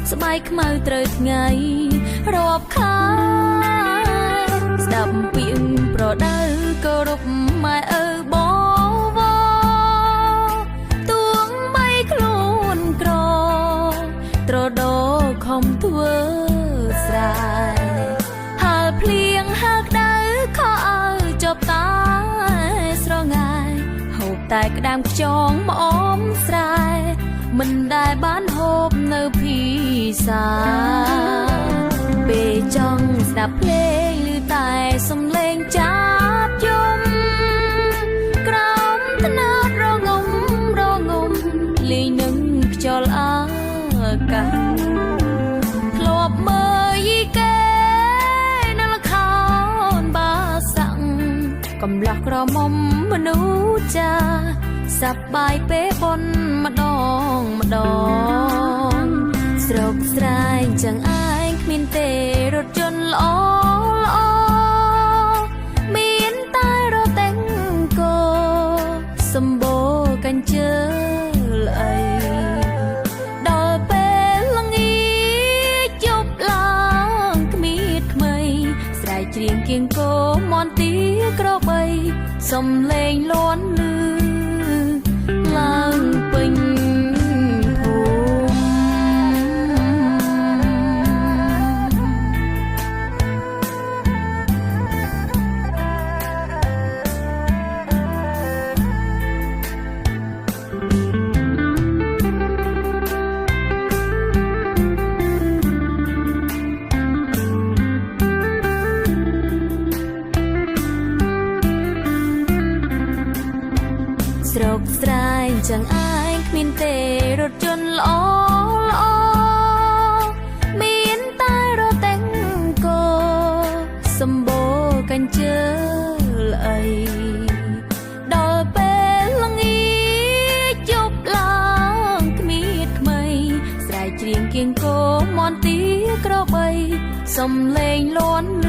ស្បែកខ្មៅត្រូវថ្ងៃរាប់ខាស្ដាប់ពាក្យប្រដៅគោរពម៉ែឪបងវទួងបីខ្លួនក្រត្រដោខំធ្វើស្រែហាលភ្លៀងហាក្ដៅខោឲ្យចប់តាស្រងាយហូបតែក្តាមខ្យងម្អមស្រែមិនដែលបានហូបនៅភាសាពេលចង់ស្ដាប់ភ្លេងឮតែសំឡេងចាប់យំក្រោមថ្នោតរងំលេងនឹងខ្យល់អាកាសធ្លាប់មើលយីកេនៅល្ខោនបាសាំងកំឡោះក្រមុំមនុស្សចាសប្បាយពេលបុណ្យម្ដងស្រុកស្រែងចឹងឯងគ្មានទេរថយន្តល្អមានតែរថតែងគោសម្បូរកញ្ជើលអីដល់ពេលល្ងាចយប់ឡើងគ្មានថ្មីស្រែកច្រៀងគៀងគោមន់ទីក្របីសំឡេងលាន់លឺឡើងពេញភូស្រុកស្រែងចឹងឯងគ្មានទេរថយន្តល្អមានតែរថតែងគោសម្បូរកញ្ជើលអីដល់ពេលល្ងាចយប់ឡើងគ្មានថ្មីស្រែកច្រៀងគៀងគោមន់ទីក្របីសំឡេងលាន់លឺ